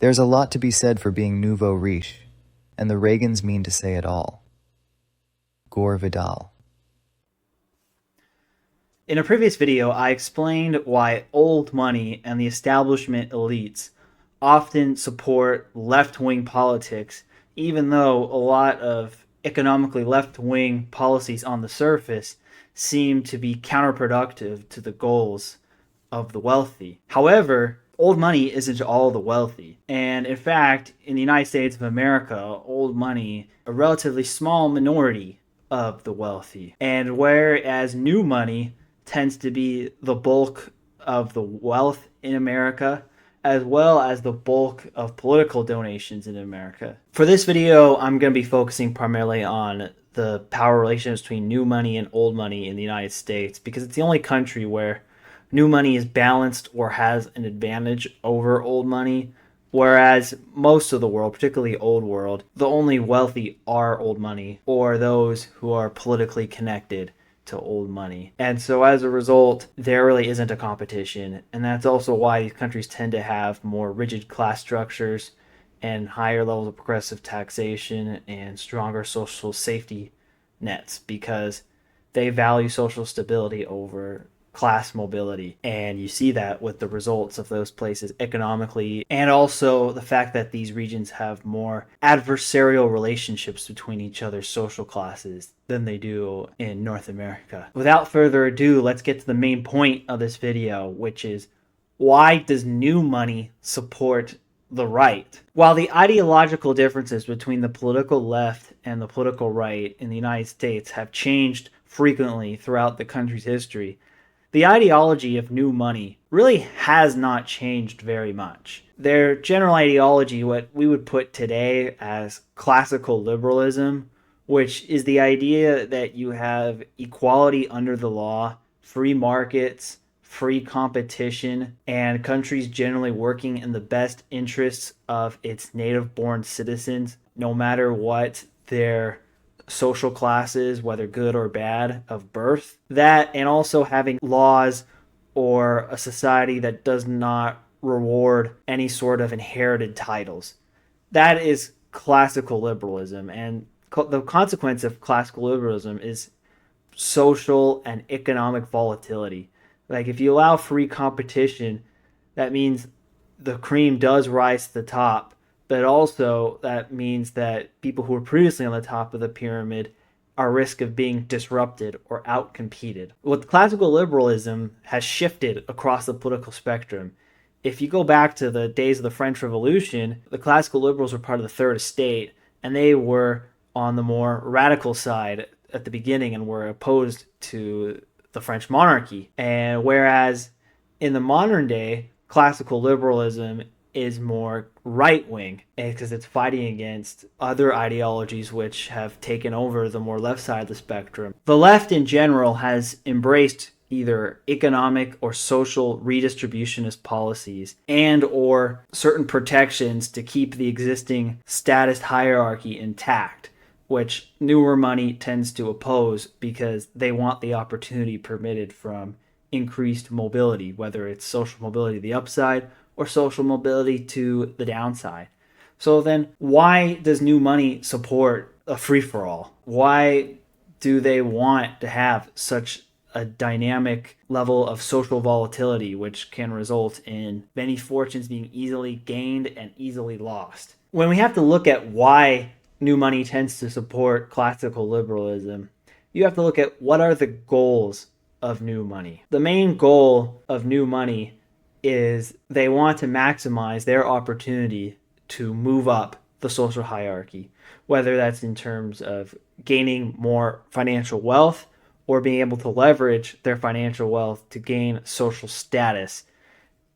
There's a lot to be said for being nouveau riche, and the Reagans mean to say it all. Gore Vidal. In a previous video, I explained why old money and the establishment elites often support left-wing politics, even though a lot of economically left-wing policies on the surface seem to be counterproductive to the goals of the wealthy. However, old money isn't all the wealthy. And in fact, in the United States of America, old money, a relatively small minority of the wealthy. And whereas new money tends to be the bulk of the wealth in America, as well as the bulk of political donations in America. For this video, I'm going to be focusing primarily on the power relations between new money and old money in the United States, because it's the only country where new money is balanced or has an advantage over old money, whereas most of the world, particularly old world, the only wealthy are old money or those who are politically connected to old money. And so as a result, there really isn't a competition. And that's also why these countries tend to have more rigid class structures and higher levels of progressive taxation and stronger social safety nets, because they value social stability over class mobility. And you see that with the results of those places economically, and also the fact that these regions have more adversarial relationships between each other's social classes than they do in North America. Without further ado, let's get to the main point of this video, which is, why does new money support the right? While the ideological differences between the political left and the political right in the United States have changed frequently throughout the country's history, the ideology of new money really has not changed very much. Their general ideology, what we would put today as classical liberalism, which is the idea that you have equality under the law, free markets, free competition, and countries generally working in the best interests of its native-born citizens, no matter what their social classes, whether good or bad, of birth. That, and also having laws or a society that does not reward any sort of inherited titles. That is classical liberalism, and the consequence of classical liberalism is social and economic volatility. Like, if you allow free competition, that means the cream does rise to the top, but also that means that people who were previously on the top of the pyramid are at risk of being disrupted or outcompeted. With classical liberalism has shifted across the political spectrum. If you go back to the days of the French Revolution, the classical liberals were part of the Third Estate, and they were on the more radical side at the beginning and were opposed to the French monarchy. And whereas in the modern day, classical liberalism is more right-wing, because it's fighting against other ideologies which have taken over the more left side of the spectrum. The left in general has embraced either economic or social redistributionist policies and or certain protections to keep the existing status hierarchy intact, which newer money tends to oppose because they want the opportunity permitted from increased mobility, whether it's social mobility to the upside or social mobility to the downside. So then, why does new money support a free-for-all? Why do they want to have such a dynamic level of social volatility, which can result in many fortunes being easily gained and easily lost? When we have to look at why new money tends to support classical liberalism, you have to look at what are the goals of new money. The main goal of new money is they want to maximize their opportunity to move up the social hierarchy, whether that's in terms of gaining more financial wealth or being able to leverage their financial wealth to gain social status.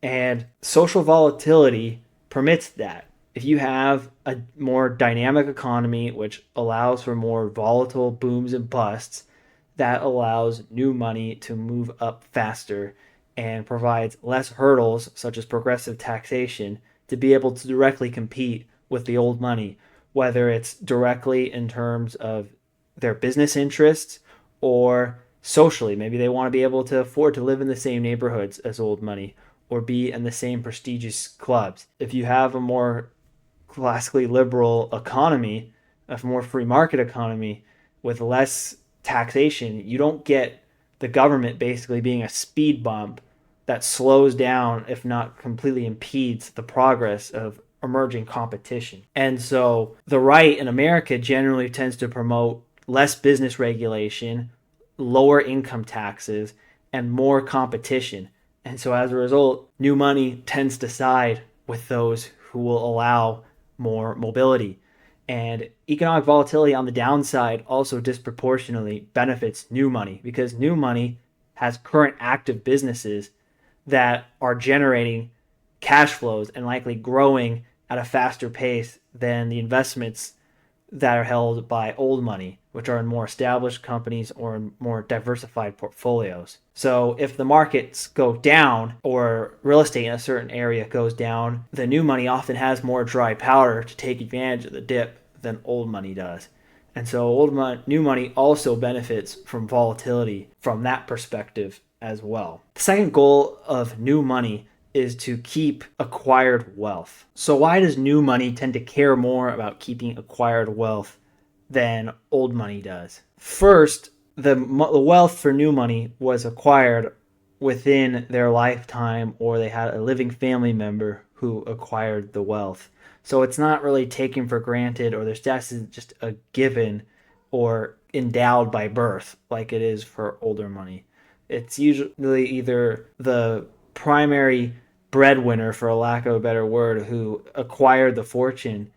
And social volatility permits that. If you have a more dynamic economy, which allows for more volatile booms and busts, that allows new money to move up faster and provides less hurdles, such as progressive taxation, to be able to directly compete with the old money, whether it's directly in terms of their business interests or socially. Maybe they want to be able to afford to live in the same neighborhoods as old money, or be in the same prestigious clubs. If you have a more classically liberal economy, a more free market economy with less taxation, you don't get the government basically being a speed bump that slows down, if not completely impedes, the progress of emerging competition. And so the right in America generally tends to promote less business regulation, lower income taxes, and more competition. And so as a result, new money tends to side with those who will allow more mobility. And economic volatility on the downside also disproportionately benefits new money because new money has current active businesses that are generating cash flows and likely growing at a faster pace than the investments that are held by old money, which are in more established companies or in more diversified portfolios. So if the markets go down or real estate in a certain area goes down, the new money often has more dry powder to take advantage of the dip than old money does. And so new money also benefits from volatility from that perspective as well. The second goal of new money is to keep acquired wealth. So why does new money tend to care more about keeping acquired wealth than old money does? First, the wealth for new money was acquired within their lifetime, or they had a living family member who acquired the wealth. So it's not really taken for granted, or their status isn't just a given or endowed by birth like it is for older money. It's usually either the primary breadwinner, for a lack of a better word, who acquired the fortune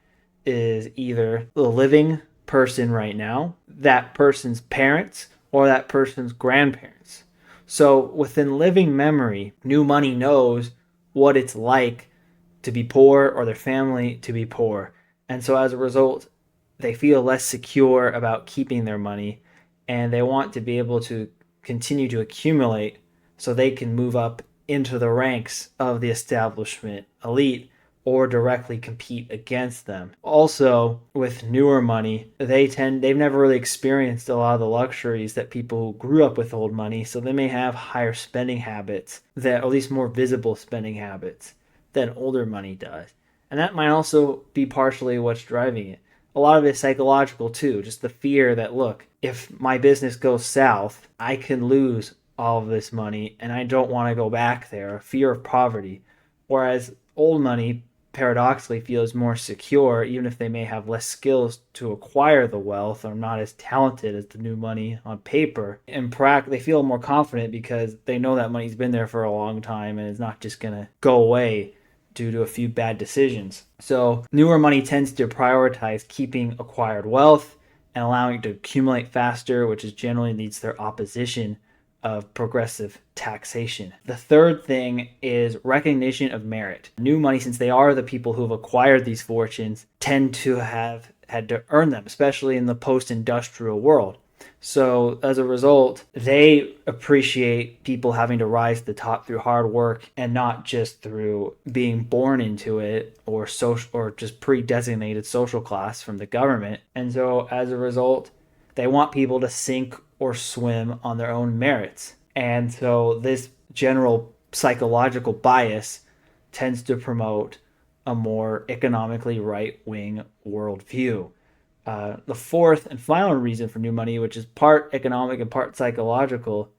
is either the living person right now, that person's parents, or that person's grandparents. So within living memory, new money knows what it's like to be poor or their family to be poor. And so as a result, they feel less secure about keeping their money and they want to be able to continue to accumulate so they can move up into the ranks of the establishment elite or directly compete against them. Also, with newer money, they've never really experienced a lot of the luxuries that people who grew up with old money, so they may have higher spending habits, that at least more visible spending habits than older money does. And that might also be partially what's driving it. A lot of it is psychological too, just the fear that, look, if my business goes south, I can lose all of this money and I don't want to go back there, fear of poverty. Whereas old money paradoxically feels more secure, even if they may have less skills to acquire the wealth or not as talented as the new money on paper. In practice, they feel more confident because they know that money's been there for a long time and it's not just going to go away due to a few bad decisions. So newer money tends to prioritize keeping acquired wealth and allowing it to accumulate faster, which is generally leads to their opposition of progressive taxation. The third thing is recognition of merit. New money, since they are the people who have acquired these fortunes, tend to have had to earn them, especially in the post-industrial world. So as a result, they appreciate people having to rise to the top through hard work and not just through being born into it or social or just pre-designated social class from the government. And so as a result, they want people to sink or swim on their own merits. And so this general psychological bias tends to promote a more economically right-wing worldview. The fourth and final reason for new money, which is part economic and part psychological,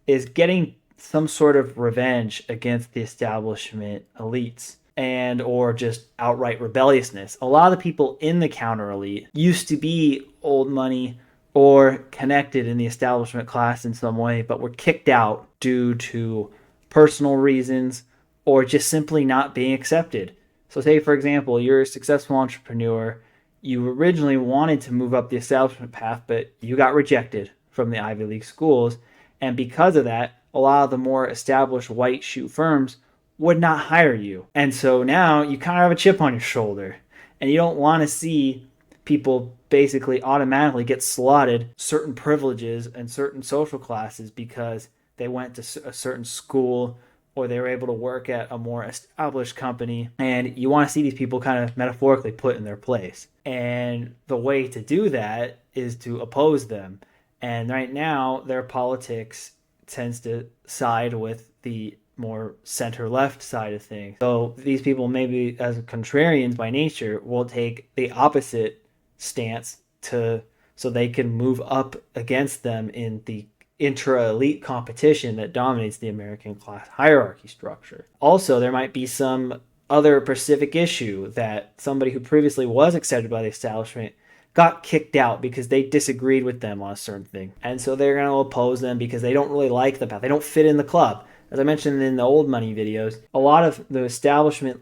is getting some sort of revenge against the establishment elites and or just outright rebelliousness. A lot of the people in the counter elite used to be old money or connected in the establishment class in some way, but were kicked out due to personal reasons or just simply not being accepted. So say, for example, you're a successful entrepreneur. You originally wanted to move up the establishment path, but you got rejected from the Ivy League schools. And because of that, a lot of the more established white shoe firms would not hire you. And so now you kind of have a chip on your shoulder and you don't want to see people basically automatically get slotted certain privileges and certain social classes because they went to a certain school or they were able to work at a more established company. And you want to see these people kind of metaphorically put in their place. And the way to do that is to oppose them. And right now, their politics tends to side with the more center left side of things. So these people, maybe as contrarians by nature, will take the opposite stance to so they can move up against them in the intra-elite competition that dominates the American class hierarchy structure. Also, there might be some other specific issue that somebody who previously was accepted by the establishment got kicked out because they disagreed with them on a certain thing. And so they're going to oppose them because they don't really like the path. They don't fit in the club. As I mentioned in the old money videos, a lot of the establishment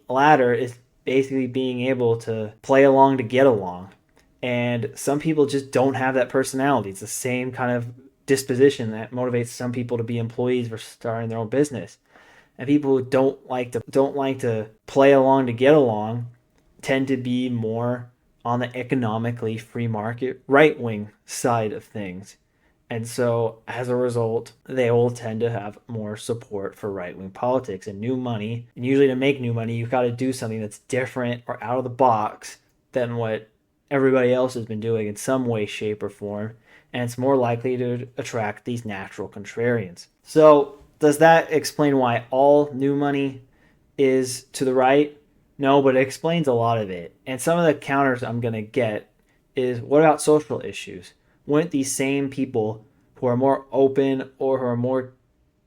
ladder is basically being able to play along to get along. And some people just don't have that personality. It's the same kind of disposition that motivates some people to be employees versus starting their own business. And people who don't like to play along to get along tend to be more on the economically free market right wing side of things. And so as a result, they will tend to have more support for right wing politics and new money. And usually to make new money, you've got to do something that's different or out of the box than what everybody else has been doing in some way, shape, or form. And it's more likely to attract these natural contrarians. So does that explain why all new money is to the right? No, but it explains a lot of it. And some of the counters I'm going to get is, what about social issues? Wouldn't these same people who are more open or who are more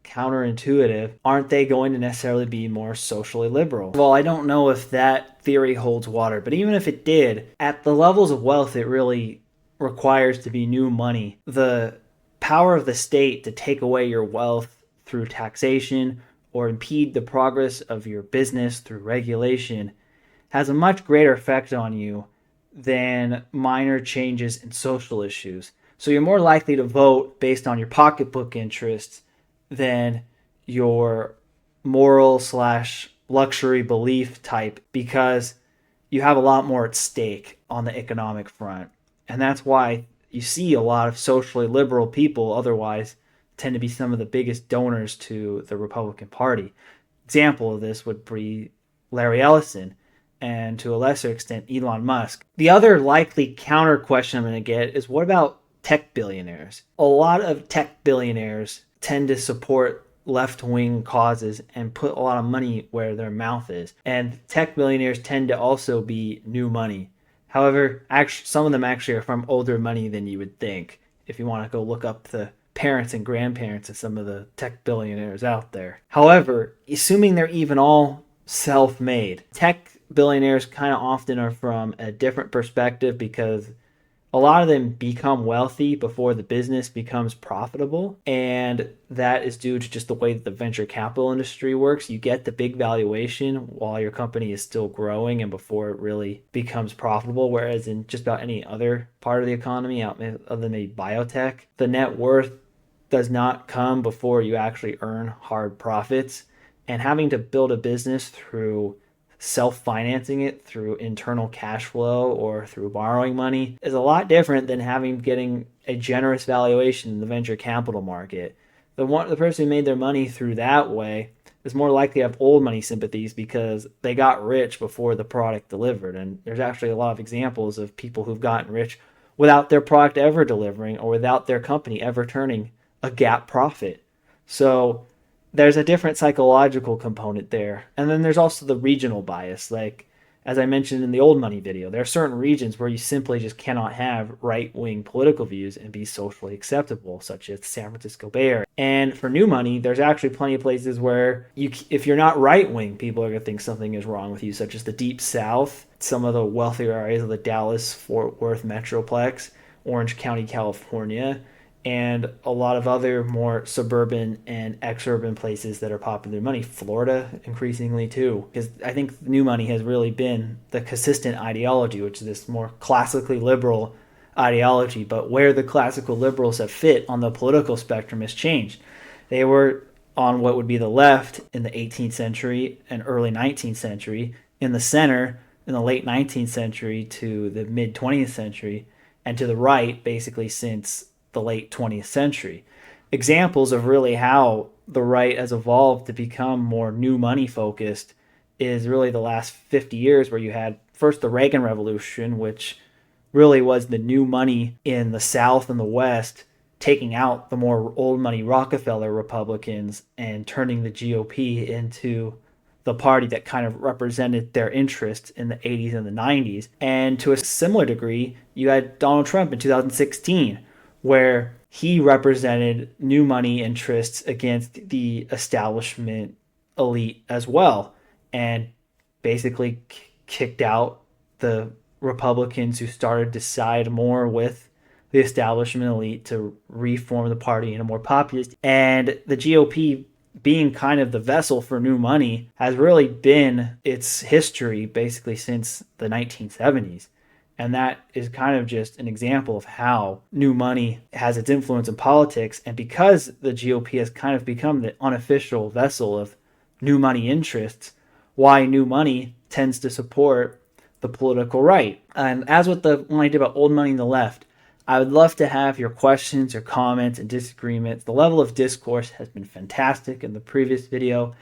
counterintuitive, aren't they going to necessarily be more socially liberal? Well, I don't know if that theory holds water, but even if it did, at the levels of wealth it really requires to be new money, the power of the state to take away your wealth through taxation or impede the progress of your business through regulation has a much greater effect on you than minor changes in social issues. So you're more likely to vote based on your pocketbook interests than your moral / luxury belief type, because you have a lot more at stake on the economic front. And that's why you see a lot of socially liberal people otherwise tend to be some of the biggest donors to the Republican Party. Example of this would be Larry Ellison, and to a lesser extent, Elon Musk. The other likely counter question I'm going to get is, what about tech billionaires? A lot of tech billionaires tend to support left-wing causes and put a lot of money where their mouth is. And tech billionaires tend to also be new money. However, some of them actually are from older money than you would think, if you want to go look up the parents and grandparents of some of the tech billionaires out there. However, assuming they're even all self-made, tech billionaires kind of often are from a different perspective, because a lot of them become wealthy before the business becomes profitable. And that is due to just the way that the venture capital industry works. You get the big valuation while your company is still growing and before it really becomes profitable. Whereas in just about any other part of the economy, other than maybe biotech, the net worth does not come before you actually earn hard profits. And having to build a business through self-financing it through internal cash flow or through borrowing money is a lot different than getting a generous valuation in the venture capital market. The person who made their money through that way is more likely to have old money sympathies because they got rich before the product delivered. And there's actually a lot of examples of people who've gotten rich without their product ever delivering or without their company ever turning a GAAP profit. So there's a different psychological component there. And then there's also the regional bias. Like, as I mentioned in the old money video, there are certain regions where you simply just cannot have right-wing political views and be socially acceptable, such as San Francisco Bay Area. And for new money, there's actually plenty of places where if you're not right-wing, people are going to think something is wrong with you, such as the Deep South, some of the wealthier areas of the Dallas-Fort Worth Metroplex, Orange County, California, and a lot of other more suburban and exurban places that are popular money. Florida, increasingly too, because I think new money has really been the consistent ideology, which is this more classically liberal ideology. But where the classical liberals have fit on the political spectrum has changed. They were on what would be the left in the 18th century and early 19th century, in the center in the late 19th century to the mid 20th century, and to the right basically since the late 20th century. Examples of really how the right has evolved to become more new money focused is really the last 50 years, where you had first the Reagan Revolution, which really was the new money in the South and the West taking out the more old money Rockefeller Republicans and turning the GOP into the party that kind of represented their interests in the 80s and the 90s. And to a similar degree, you had Donald Trump in 2016, where he represented new money interests against the establishment elite as well, and basically kicked out the Republicans who started to side more with the establishment elite to reform the party in a more populist. And the GOP, being kind of the vessel for new money, has really been its history basically since the 1970s. And that is kind of just an example of how new money has its influence in politics. And because the GOP has kind of become the unofficial vessel of new money interests, why new money tends to support the political right. And as with the one I did about old money in the left, I would love to have your questions or comments and disagreements. The level of discourse has been fantastic in the previous video,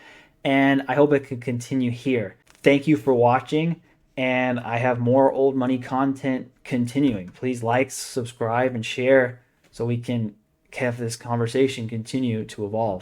and I hope it can continue here. Thank you for watching, and I have more old money content continuing. Please like, subscribe, and share so we can have this conversation continue to evolve.